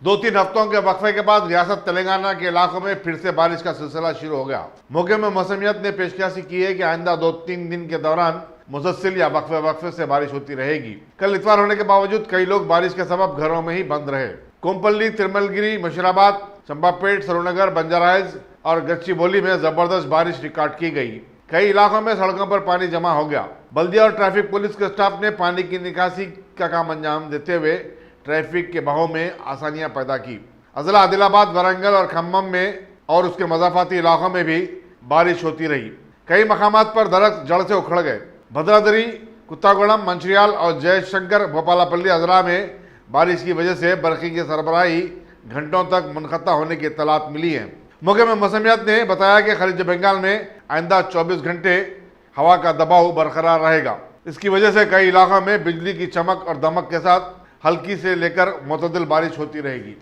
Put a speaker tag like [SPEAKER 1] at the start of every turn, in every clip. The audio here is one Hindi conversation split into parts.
[SPEAKER 1] 2-3 हफ्तों के वक्फे के बाद रियासत तेलंगाना के इलाकों में फिर से बारिश का सिलसिला शुरू हो गया। मौके में मौसमियत ने पेशकशी की है कि आइंदा 2-3 दिन के दौरान मुसलसल या वक्फे से बारिश होती रहेगी। कल इतवार होने के बावजूद कई लोग बारिश के सबब घरों में ही बंद रहे। कोम्पल्ली, तिरमलगिरी, मशराबाद, चंपापेट, सरूनगर, बंजाराइज और गच्चीबौली में जबरदस्त बारिश रिकॉर्ड की गई। कई इलाकों में सड़कों पर पानी जमा हो गया। बल्दिया और ट्रैफिक पुलिस के स्टाफ ने पानी की निकासी का काम अंजाम देते हुए ट्रैफिक के बहाव में आसानियां पैदा की। अजला आदिलाबाद, वारंगल और खम्मम में और उसके मजाफाती इलाकों में भी बारिश होती रही। कई मकामात पर दरख्त जड़ से उखड़ गए। भद्रादरी, कुत्तागुड़म, मंचिरियाल और जयशंकर भोपालापल्ली अजला में बारिश की वजह से बरखी की सरबराही घंटों तक मुनक़ता होने की इत्तलात मिली है। मौके में मौसमियत ने बताया कि खलीज बंगाल में आइंदा 24 घंटे हवा का दबाव बरकरार रहेगा। इसकी वजह से कई इलाकों में बिजली की चमक और दमक के साथ हल्की से लेकर मुतदिल बारिश होती रहेगी।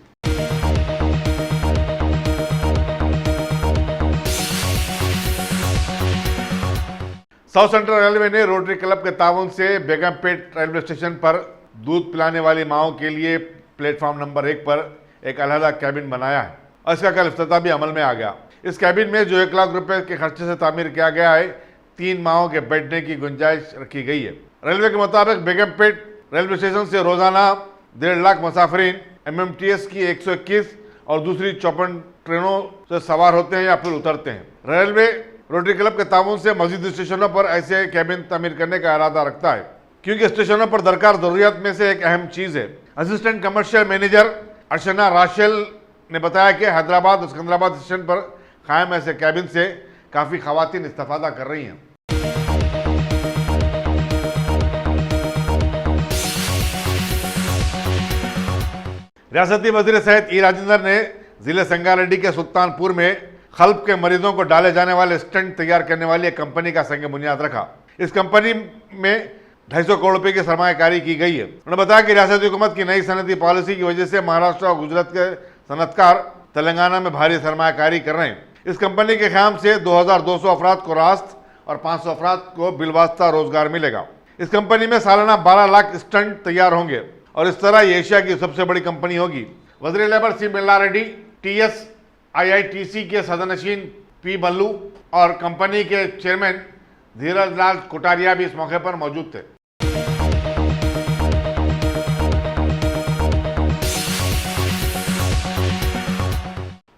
[SPEAKER 1] साउथ सेंट्रल रेलवे ने रोटरी क्लब के ताउन से बेगमपेट रेलवे स्टेशन पर दूध पिलाने वाली माओं के लिए प्लेटफॉर्म नंबर 1 पर एक अलहदा कैबिन बनाया है और इसका कल इफ्तिताह भी अमल में आ गया। इस कैबिन में जो 1 लाख रुपए के खर्चे से तामीर किया गया है, 3 माओं के बैठने की गुंजाइश रखी गई है। रेलवे के मुताबिक बेगमपेट रेलवे स्टेशन से रोजाना 1.5 लाख मुसाफिरीन MMTS की 121 और दूसरी 54 ट्रेनों से सवार होते हैं या फिर उतरते हैं। रेलवे रोटरी क्लब के ताउन से मजीद स्टेशनों पर ऐसे कैबिन तामीर करने का इरादा रखता है, क्योंकि स्टेशनों पर दरकार जरूरियात में से एक अहम चीज है। असिस्टेंट कमर्शियल मैनेजर अर्चना राशेल ने बताया कि हैदराबाद और सिकंदराबाद स्टेशन पर कायम ऐसे कैबिन से काफी खवातीन इस्तेफादा कर रही हैं। रियासती वजीर सेहत ई राजेंद्र ने जिले संगारेड्डी के सुल्तानपुर में खल्ब के मरीजों को डाले जाने वाले स्टंट तैयार करने वाली एक कंपनी का संग बुनियाद रखा। इस कंपनी में 250 करोड़ रुपए की सरमायाकारी की गई है। उन्होंने बताया कि रियासती हुकूमत की नई सनती पॉलिसी की वजह से महाराष्ट्र और गुजरात के सनतकार तेलंगाना में भारी सरमायाकारी कर रहे हैं। इस कंपनी के क़याम से 2200 अफराद को रास्त और 500 अफराद को बिलवास्ता रोजगार मिलेगा। इस कंपनी में सालाना 12 लाख स्टंट तैयार होंगे और इस तरह ये एशिया की सबसे बड़ी कंपनी होगी। वज़ीर लेबर सी मल्लारेड्डी, TSIITC के सदनशीन P बल्लू और कंपनी के चेयरमैन धीरज लाल कोटारिया भी इस मौके पर मौजूद थे।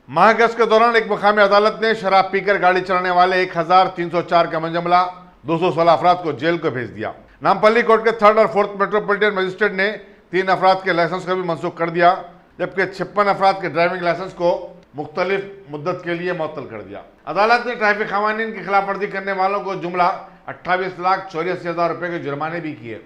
[SPEAKER 1] माह गश्त के दौरान एक मुकामी अदालत ने शराब पीकर गाड़ी चलाने वाले 1304 का मंजमला 216 अफराद को जेल को भेज दिया। नामपल्ली कोर्ट के 3rd और 4th मेट्रोपॉलिटन मजिस्ट्रेट ने 3 अफराद के लाइसेंस को भी मनसूख कर दिया, जबकि 56 अफराद के ड्राइविंग लाइसेंस को मुख्तलिफ मुद्दत के लिए मुअत्तल कर दिया। अदालत ने ट्रैफिक कानून की खिलाफ वर्जी करने वालों को जुमला 28,84,000 रुपए के जुर्माने भी किए।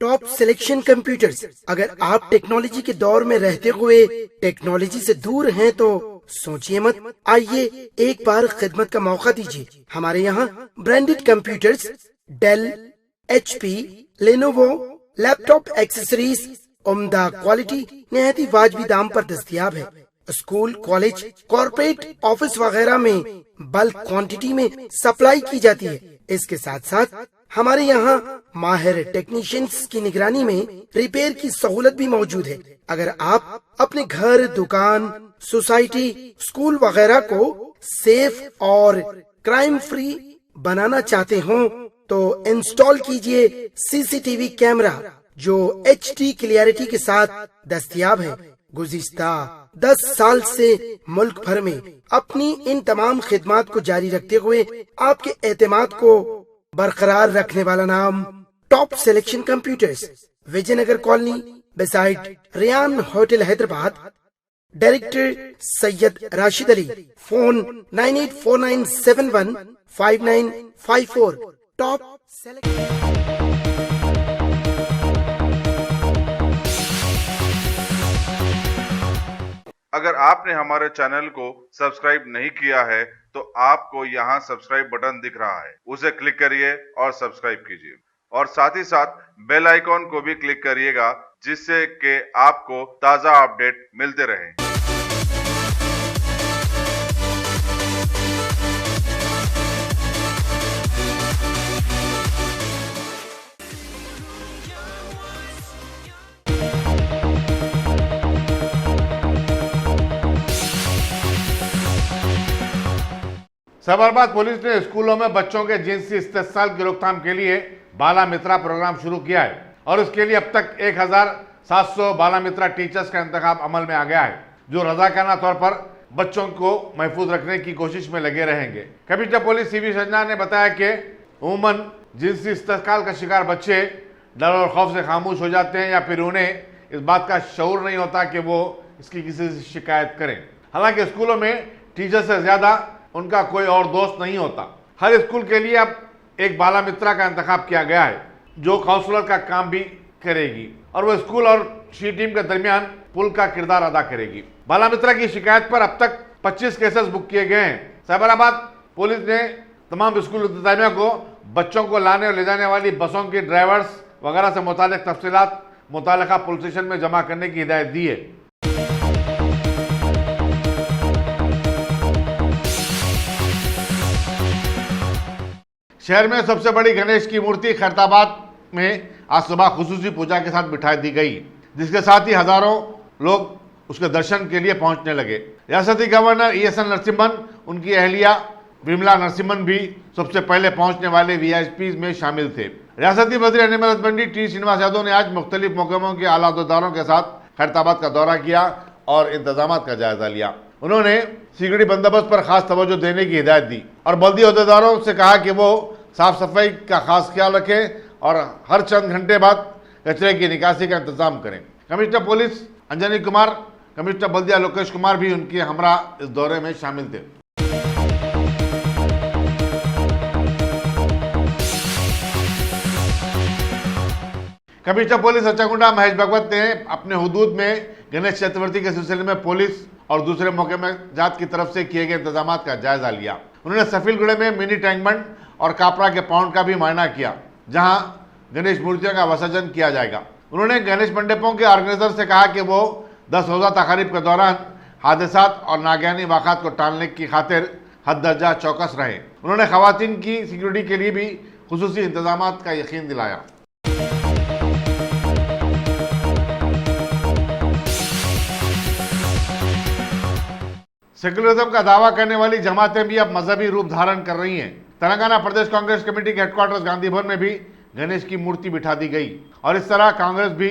[SPEAKER 2] Top selection computers. अगर आप टेक्नोलॉजी के दौर में रहते हुए टेक्नोलॉजी से दूर हैं तो सोचिए मत, आइए एक बार खिदमत का मौका दीजिए। हमारे यहाँ branded computers Dell, HP, Lenovo, laptop accessories उम्दा क्वालिटी निहायत ही वाजबी दाम पर दस्तयाब है। स्कूल, कॉलेज, कॉर्पोरेट, ऑफिस वगैरह में बल्क क्वांटिटी में सप्लाई की जाती है। इसके साथ साथ हमारे यहाँ माहिर टेक्नीशियंस की निगरानी में रिपेयर की सहूलत भी मौजूद है। अगर आप अपने घर, दुकान, सोसाइटी, स्कूल वगैरह को सेफ और क्राइम फ्री बनाना चाहते हो तो इंस्टॉल कीजिए CCTV कैमरा जो HD क्लियरिटी के साथ दस्तयाब है। गुज़िश्ता 10 साल से मुल्क भर में अपनी इन तमाम खिदमात को जारी रखते हुए आपके एतमाद को बरकरार रखने वाला नाम top selection computers, Vijayanagar colony beside Riyan hotel, Hyderabad. Director Syed Rashid Ali. Phone 9849715954। Top
[SPEAKER 3] अगर आपने हमारे चैनल को सब्सक्राइब नहीं किया है तो आपको यहाँ सब्सक्राइब बटन दिख रहा है, उसे क्लिक करिए और सब्सक्राइब कीजिए और साथ ही साथ बेल आइकॉन को भी क्लिक करिएगा जिससे कि आपको ताज़ा अपडेट मिलते रहें।
[SPEAKER 1] साबरमती पुलिस ने स्कूलों में बच्चों के जिनसी इस्तेसाल की रोकथाम के लिए बाला मित्रा प्रोग्राम शुरू किया है और इसके लिए अब तक 1700 बाला मित्रा टीचर्स का इंतखाब अमल में आ गया है, जो रजाकाना तौर पर बच्चों को महफूज रखने की कोशिश में लगे रहेंगे। कमिश्नर पुलिस सीवी सजना ने बताया कि उमूमन जिनसी इस्तेसाल का शिकार बच्चे डर और खौफ से खामोश हो जाते हैं या फिर उन्हें इस बात का शऊर नहीं होता कि वो इसकी किसी से शिकायत करें। हालांकि स्कूलों में टीचर से ज्यादा उनका कोई और दोस्त नहीं होता। हर स्कूल के लिए अब एक बाला मित्रा का इंतखाब किया गया है जो काउंसलर का काम भी करेगी और वो स्कूल और शी टीम के दरमियान पुल का किरदार अदा करेगी। बाला मित्रा की शिकायत पर अब तक 25 केसेस बुक किए गए हैं। साबरमती पुलिस ने तमाम स्कूल इंतजामिया को बच्चों को लाने और ले जाने वाली बसों के ड्राइवर्स वगैरह से मुतालिक तफसीलात मुतालिका पुलिस स्टेशन में जमा करने की हिदायत दी है। शहर में सबसे बड़ी गणेश की मूर्ति खैरताबाद में आज सुबह खुसूसी पूजा के साथ बिठा दी गई, जिसके साथ ही हजारों लोग उसके दर्शन के लिए पहुंचने लगे। रियासती गवर्नर ESN नरसिम्हन, उनकी अहलिया विमला नरसिम्हन भी सबसे पहले पहुंचने वाले VIP में शामिल थे। रियासती वज़ीर animal husbandry T Srinivas Yadav ने आज मुख्तलिफ महकमों के आला अहदेदारों के साथ खैरताबाद का दौरा किया और इंतजाम का जायजा लिया। उन्होंने सिक्योरिटी बंदोबस्त पर खास तवज्जो देने की हिदायत दी और बल्दी अहदेदारों से कहा कि वो साफ सफाई का खास ख्याल रखें और हर चंद घंटे बाद कचरे की निकासी का इंतजाम करें। Commissioner police Anjani Kumar, commissioner बल्दिया लोकेश कुमार भी उनके हमरा इस दौरे में शामिल थे। कमिश्नर पुलिस अच्चाकुंडा महेश भगवत ने अपने हुदूद में गणेश चतुर्थी के सिलसिले में पुलिस और दूसरे मौके में जात की तरफ से किए गए इंतजाम का जायजा लिया। उन्होंने सफीलगुड़े में मिनी टैंक बंड और कापरा के पाउंड का भी मुआयना किया, जहां गणेश मूर्तियों का विसर्जन किया जाएगा। उन्होंने गणेश मंडपों के ऑर्गेनाइजर से कहा कि वो 10 रोजा तकारीब के दौरान हादसात और नागहानी वाक़ात को टालने की खातिर हद दर्जा चौकस रहे। उन्होंने खवातीन की सिक्योरिटी के लिए भी खुसूसी इंतजाम का यकीन दिलाया। सेकुलरिज्म का दावा करने वाली जमातें भी अब मजहबी रूप धारण कर रही हैं। तेलंगाना प्रदेश कांग्रेस कमेटी के हेडक्वार्टर्स गांधी भवन में भी गणेश की मूर्ति बिठा दी गई और इस तरह कांग्रेस भी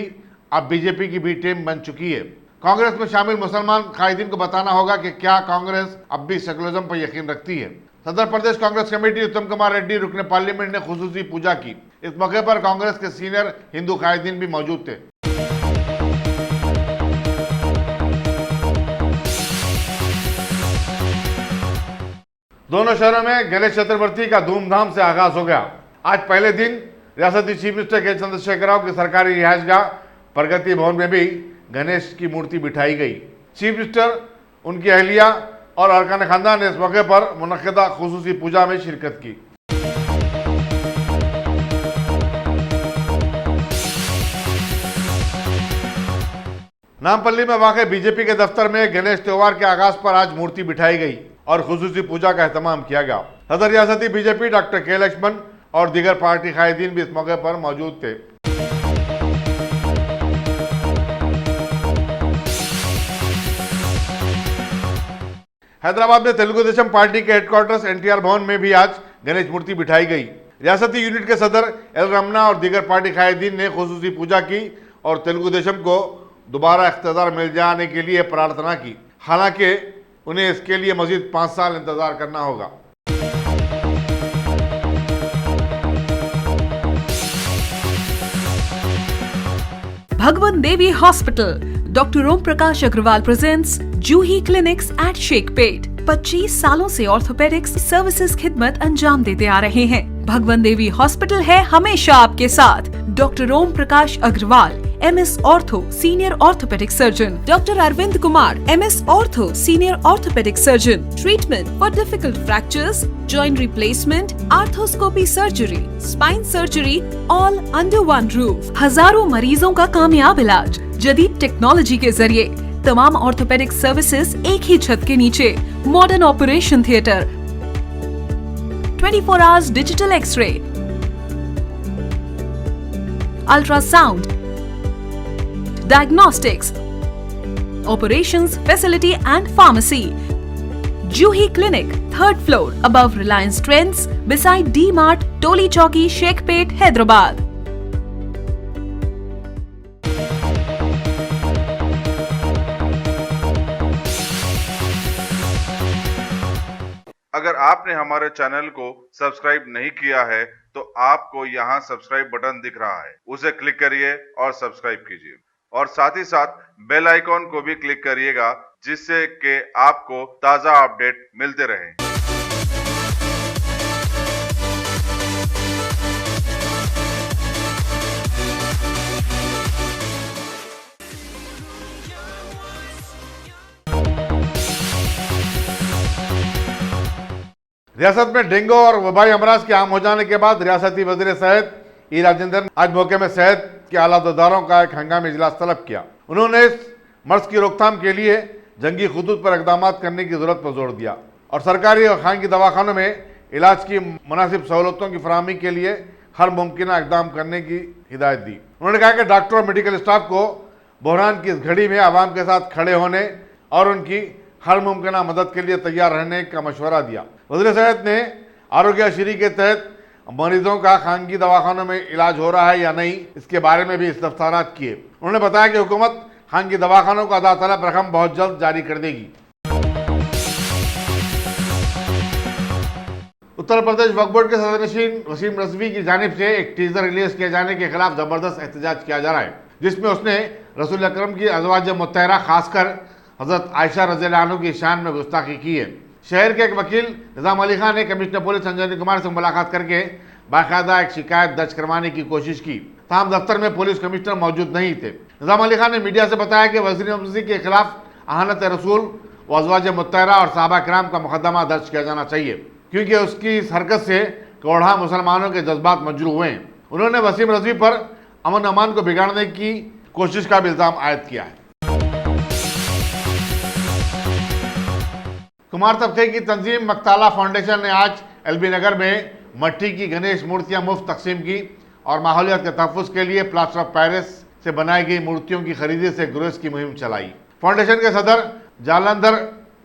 [SPEAKER 1] अब बीजेपी की भी टीम बन चुकी है। कांग्रेस में शामिल मुसलमान कायदीन को बताना होगा कि क्या कांग्रेस अब भी सेकुलरिज्म पर यकीन रखती है। सदर प्रदेश कांग्रेस कमेटी उत्तम कुमार रेड्डी रुकने पार्लियामेंट ने खुसूसी पूजा की। इस मौके पर कांग्रेस के सीनियर हिंदू कायदीन भी मौजूद थे। दोनों शहरों में गणेश चतुर्थी का धूमधाम से आगाज हो गया। आज पहले दिन रियासती चीफ मिनिस्टर के चंद्रशेखर राव की सरकारी रिहायशगाह प्रगति भवन में भी गणेश की मूर्ति बिठाई गई। चीफ मिनिस्टर, उनकी अहलिया और अरकान खानदान ने इस मौके पर मुनक्किदा खुसूसी पूजा में शिरकत की। नामपल्ली में वाक़ बीजेपी के दफ्तर में गणेश त्योहार के आगाज पर आज मूर्ति बिठाई गई और खुसूसी पूजा का एहतमाम किया गया। सदर रियासती बीजेपी डॉक्टर के लक्ष्मण और दीगर पार्टी कायदीन भी इस मौके पर मौजूद थे। हैदराबाद में तेलुगु देशम पार्टी के हेडक्वार्टर्स NTR भवन में भी आज गणेश मूर्ति बिठाई गई। रियासती यूनिट के सदर एल रमना और दीगर पार्टी कायदीन ने खुसूसी पूजा की और तेलुगु देशम को दोबारा इख्तियार मिल जाने के लिए प्रार्थना की। हालांकि उन्हें इसके लिए मजीद 5 साल इंतजार करना होगा।
[SPEAKER 4] भगवान देवी hospital, doctor Om Prakash Agarwal presents जूही क्लिनिक्स एट शेखपेट। 25 सालों से ऑर्थोपेडिक्स सर्विसेज खिदमत अंजाम देते आ रहे हैं। भगवान देवी हॉस्पिटल है हमेशा आपके साथ। Doctor Om Prakash Agarwal MS ortho senior orthopaedic surgeon, doctor Arvind Kumar MS ortho senior orthopaedic surgeon. Treatment for difficult fractures, joint replacement, arthroscopy surgery, spine surgery, all under one roof. हजारों मरीजों का कामयाब इलाज जदीद टेक्नोलॉजी के जरिए। तमाम ऑर्थोपेडिक सर्विसेज एक ही छत के नीचे। Modern operation theatre, 24 hours digital x-ray, ultrasound, diagnostics, operations facility and pharmacy. Juhi Clinic, 3rd floor, above Reliance Trends, beside D-Mart, Toli Chowki, Sheikhpet, Hyderabad.
[SPEAKER 3] अगर आपने हमारे चैनल को सब्सक्राइब नहीं किया है तो आपको यहाँ सब्सक्राइब बटन दिख रहा है, उसे क्लिक करिए और सब्सक्राइब कीजिए और साथ ही साथ बेल आइकॉन को भी क्लिक करिएगा जिससे कि आपको ताज़ा अपडेट मिलते रहें।
[SPEAKER 1] रियासत में डेंगू और वबाई अमराज के आम हो जाने के बाद रियासती वजीर सेहत ई राजेंद्र आज मौके में सेहत के आलादारों का एक हंगामी इजलास तलब किया। उन्होंने इस मर्ज की रोकथाम के लिए जंगी खुतूत पर इकदाम करने की जरूरत पर जोर दिया और सरकारी और खानगी दवाखानों में इलाज की मुनासिब सहूलतों की फराहमी के लिए हर मुमकिन इकदाम करने की हिदायत दी। उन्होंने कहा कि डॉक्टर और मेडिकल स्टाफ को बहरान की इस घड़ी में आवाम के साथ खड़े होने और उनकी हर मुमकिन मदद के लिए तैयार रहने का मशवरा दिया। वज़ीर सेहत ने आरोग्यश्री के तहत मरीजों का खानगी दवाखानों में इलाज हो रहा है या नहीं, इसके बारे में भी इस्तफसारात किए। उन्होंने बताया कि हुकूमत खानगी दवाखानों को अदा तलब रकम बहुत जल्द जारी कर देगी। उत्तर प्रदेश वक्फ बोर्ड के सदरनशीन वसीम रजवी की जानिब से एक टीजर रिलीज किए जाने के खिलाफ जबरदस्त एहतजाज किया जा रहा है, जिसमें उसने रसूल अकरम की अज़वाज मुत्तहरा खासकर हजरत आयशा रज़ियल्लाहु अन्हा की शान में गुस्ताखी की है। शहर के एक वकील निज़ाम अली खान ने कमिश्नर पुलिस संजय कुमार से मुलाकात करके बाकायदा एक शिकायत दर्ज करवाने की कोशिश की, ताहम दफ्तर में पुलिस कमिश्नर मौजूद नहीं थे। निज़ाम अली खान ने मीडिया से बताया कि वज़ीर अज़म के खिलाफ अहानत रसूल व अज़वाज मुत्तहरा और सहाबा किराम का मुकदमा दर्ज किया जाना चाहिए, क्योंकि उसकी इस हरकत से करोड़ों मुसलमानों के जज्बात मजरूह हुए हैं। उन्होंने वसीम रज़वी पर अमन अमान को बिगाड़ने की कोशिश का भी इल्ज़ाम आयद किया है। कुमार तबके की तंजीम मकताला फाउंडेशन ने आज एलबी नगर में मट्टी की गणेश मूर्तियां मुफ्त तकसीम की और माहौलियात के तहफ़्फ़ुज़ के लिए प्लास्टर ऑफ पेरिस से बनाई गई मूर्तियों की खरीदी से गुरेज की मुहिम चलाई। फाउंडेशन के सदर जालंधर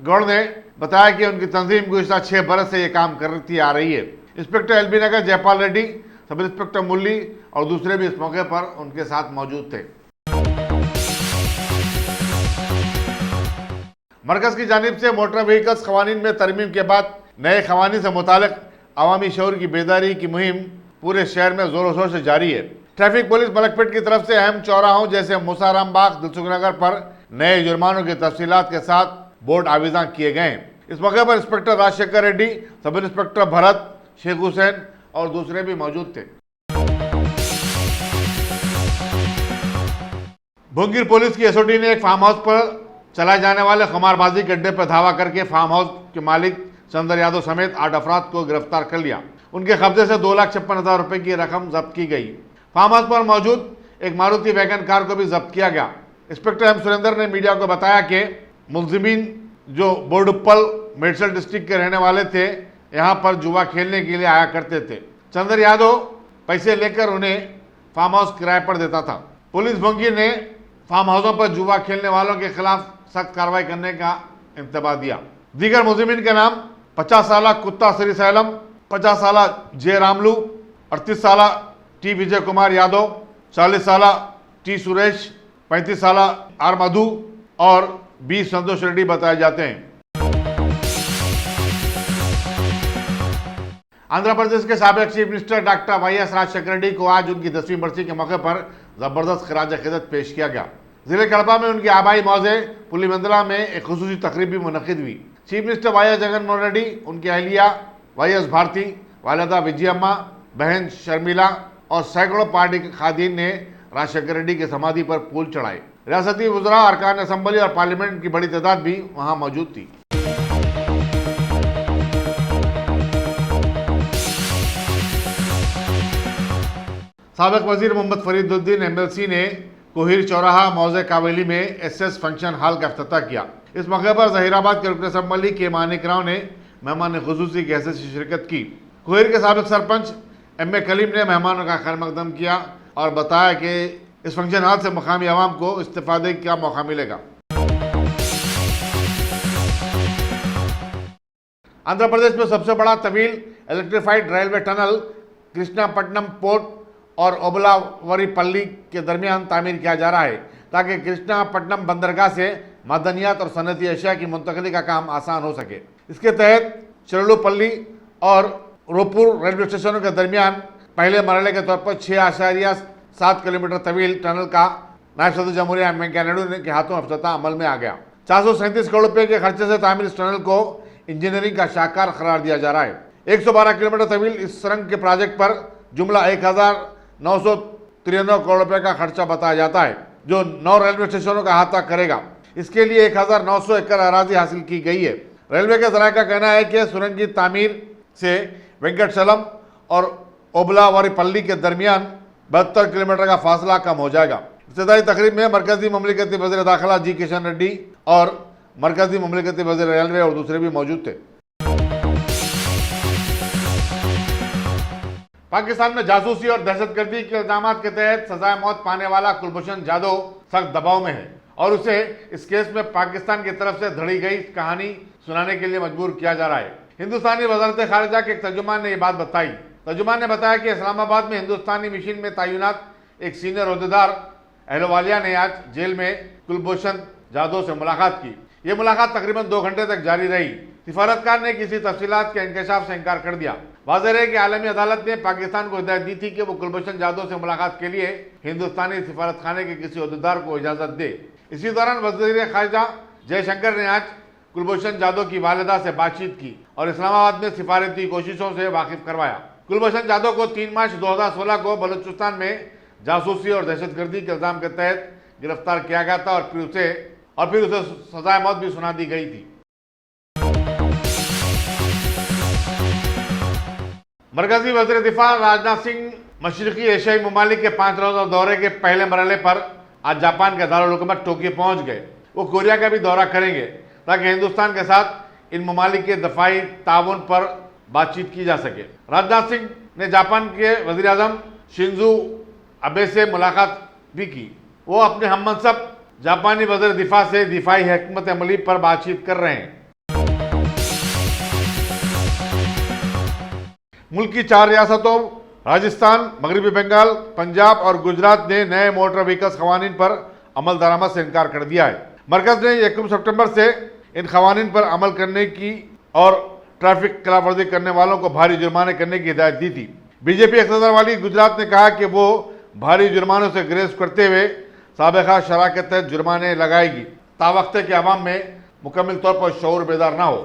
[SPEAKER 1] गौड़ ने बताया कि उनकी तंजीम गुज़िश्ता 6 बरस से ये काम करती आ रही है। इंस्पेक्टर एलबी नगर जयपाल रेड्डी, सब इंस्पेक्टर मुरली और दूसरे भी इस मौके पर उनके साथ मौजूद थे। मरकज की जानिब से मोटर व्हीकल्स कवानीन में तरमीम के बाद नए कवानीन से मुतालिक अवामी शऊर की बेदारी की मुहिम पूरे शहर में जोरों शोर से जारी है। ट्रैफिक पुलिस मलकपेट की तरफ से अहम चौराहों जैसे मुसाराम बाग, दिलसुख नगर पर नए जुर्मानों की तफसीलात के साथ बोर्ड आविज़ां किए गए। इस मौके पर inspector Rajshekhar Reddy, sub inspector Bharat, Sheikh Hussain और दूसरे भी मौजूद थे। भुंगिर पुलिस की एसओटी ने एक फार्म हाउस पर चलाए जाने वाले खुमारबाजी के अड्डे पर धावा करके फार्म हाउस के मालिक चंदर यादव समेत 8 अफराद को गिरफ्तार कर लिया। उनके कब्जे से 2,56,000 रुपए की रकम जब्त की गई। फार्म हाउस पर मौजूद एक मारुति वैगन कार को भी जब्त किया गया। इंस्पेक्टर एम सुरेंद्र ने मीडिया को बताया कि मुलजिमीन जो बोर्डुप्पल मेडसल डिस्ट्रिक्ट के रहने वाले थे, यहाँ पर जुआ खेलने के लिए आया करते थे। चंदर यादव पैसे लेकर उन्हें फार्म हाउस किराए पर देता था। पुलिस भुंगिर ने फार्म हाउसों पर जुआ खेलने वालों के खिलाफ सख्त कार्रवाई करने का इंतबाह दिया। दीगर मुलजिमीन के नाम 50 साला कुत्ता श्री सैलम, 50 साला जे रामलू, 38 साला टी विजय कुमार यादव, 40 साला टी सुरेश, 35 साला आर मधु और 20 संतोष रेड्डी बताए जाते हैं। आंध्र प्रदेश के साबिक chief minister doctor YS Rajasekhar Reddy को आज उनकी 10वीं बरसी के मौके पर जबरदस्त खराज अकीदत पेश किया गया। जिले कड़पा में उनकी आबाई मौजे पुलिमंदला में एक खुसूसी तकरीब भी मुनक़िद हुई। Chief minister YS Jaganmohan Reddy, उनकी अहलिया वाईएस भारती, वालिदा विजयम्मा, बहन शर्मिला और सैकड़ों पार्टी के खादीन ने राजशेखर रेड्डी के समाधि पर फूल चढ़ाए। रियासती वज़रा, अरकान असम्बली और पार्लियामेंट की बड़ी तादाद भी वहाँ मौजूद थी। साबिक वजीर मोहम्मद फरीदुद्दीन एमएलसी ने कोहिर चौराहा मौजे कावेली में एसएस फंक्शन हॉल का इफ्तिताह किया। इस मौके पर जहीराबाद के रुकन असम्बली के मानिक राव ने मेहमान खुसूसी की हैसियत से शिरकत की। कोहिर के साबिक सरपंच एम.ए. कलीम ने मेहमानों का खैर मकदम किया और बताया कि इस फंक्शन हॉल से मकामी आवाम को इस्तेफादे का मौका मिलेगा। आंध्र प्रदेश में सबसे बड़ा तवील electrified railway tunnel Krishnapatnam port और ओबलावरीपल्ली के दरमियान तामीर किया जा रहा है ताकि कृष्णापट्टनम बंदरगाह से मादनियात और सनती अशिया की मुंतकली का काम आसान हो सके। इसके तहत चरलूपल्ली और रोपुर रेलवे स्टेशनों के दरमियान पहले मरहले के तौर पर 6.7 किलोमीटर तवील टनल का नायब सदर जमहूरिया वेंकैया नायडू के हाथों अफ्ताह अमल में आ गया। 437 करोड़ रुपए के खर्चे से तामीर इस टनल को इंजीनियरिंग का शाहकार करार दिया जा रहा है। 112 किलोमीटर तवील इस सुरंग के प्रोजेक्ट पर जुमला 1993 करोड़ रुपए का खर्चा बताया जाता है, जो 9 रेलवे स्टेशनों का अहाता करेगा। इसके लिए 1900 एकड़ अराजी हासिल की गई है। रेलवे के जराये का कहना है कि सुरंग की तामीर से वेंकटचलम और ओबलावरीपल्ली के दरमियान 72 किलोमीटर का फासला कम हो जाएगा। इब्तिदाई तकरीब में मरकजी ममलिकती वज़ीर दाखिला जी किशन रेड्डी और मरकजी ममलिकती वज़ीर रेलवे और दूसरे भी मौजूद थे। पाकिस्तान में जासूसी और दहशतगर्दी के इल्जाम के तहत सजाए मौत पाने वाला कुलभूषण जाधव सख्त दबाव में है और उसे इस केस में पाकिस्तान की तरफ से धड़ी गई कहानी सुनाने के लिए मजबूर किया जा रहा है। हिंदुस्तानी वज़ारत खारिजा के एक तर्जुमान ने यह बात बताई। तर्जुमान ने बताया कि इस्लामाबाद में हिंदुस्तानी मिशन में तैनात एक सीनियर ओहदेदार अहलवालिया ने आज जेल में कुलभूषण जाधव से मुलाकात की। ये मुलाकात तकरीबन 2 घंटे तक जारी रही। सिफारतकार ने किसी तफसीलात के इंकशाफ से इनकार कर दिया। वाज़ेह है कि आलमी अदालत ने पाकिस्तान को हिदायत दी थी कि वो कुलभूषण जाधव से मुलाकात के लिए हिंदुस्तानी सिफारतखाने के किसी ओहदेदार को इजाज़त दे। इसी दौरान वज़ीर खारिजा जयशंकर ने आज कुलभूषण जाधव की वालिदा से बातचीत की और इस्लामाबाद में सिफारती कोशिशों से वाकिफ करवाया। कुलभूषण जाधव को 3 मार्च 2016 को बलूचिस्तान में जासूसी और दहशतगर्दी के इल्जाम के तहत गिरफ्तार किया गया था और फिर उसे सजाए मौत भी सुना दी गई थी। मरकजी वज़ीर दिफा राजनाथ सिंह मशरिकी एशियाई ममालिक के 5 रोज़ा दौरे के पहले मरहले पर आज जापान के दारुल हुकूमत टोक्यो पहुंच गए। वो कोरिया का भी दौरा करेंगे ताकि हिंदुस्तान के साथ इन ममालिक के दफाई ताउन पर बातचीत की जा सके। राजनाथ सिंह ने जापान के वज़ीर आज़म शिंजो अबे से मुलाकात भी की। वो अपने हममनसब जापानी वज़ीर दिफा से दिफाई हिकमत अमली पर बातचीत कर रहे हैं। मुल्क की 4 रियासतों राजस्थान, मगरबी बंगाल, पंजाब और गुजरात ने नए मोटर व्हीकल्स कवानीन पर अमल दरामद से इनकार कर दिया है। मरकज ने 1 सितंबर से इन कवानीन पर अमल करने की और ट्रैफिक खिलाफवर्जी करने वालों को भारी जुर्माने करने की हिदायत दी थी। बीजेपी इक़्तिदार वाली गुजरात ने कहा कि वो भारी जुर्मानों से ग्रेज करते हुए साबिक़ा शरह के तहत जुर्माने लगाएगी तावक्ते के अवाम में मुकम्मल तौर पर शऊर बेदार ना हो।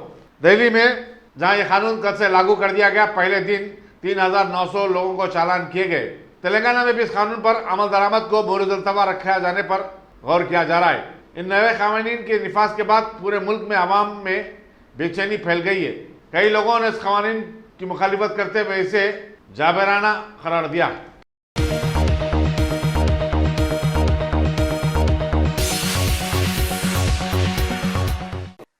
[SPEAKER 1] दिल्ली में जहां ये कानून कल से लागू कर दिया गया, पहले दिन 3,900 लोगों को चालान किए गए। तेलंगाना में भी इस कानून पर अमल दरामद को मोरज़-अल-तवा रखा जाने पर गौर किया जा रहा है। इन नए कानून के निफाज के बाद पूरे मुल्क में आवाम में बेचैनी फैल गई है। कई लोगों ने इस कानून की मुखालिफत करते हुए इसे जाबराना करार दिया।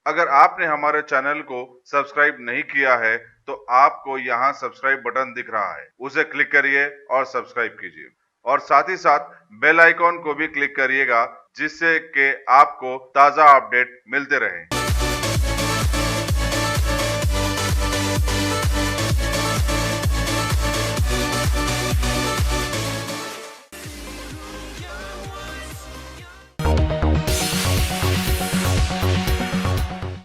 [SPEAKER 3] अगर आपने हमारे चैनल को सब्सक्राइब नहीं किया है तो आपको यहाँ सब्सक्राइब बटन दिख रहा है, उसे क्लिक करिए और सब्सक्राइब कीजिए और साथ ही साथ बेल आइकॉन को भी क्लिक करिएगा जिससे कि आपको ताज़ा अपडेट मिलते रहें।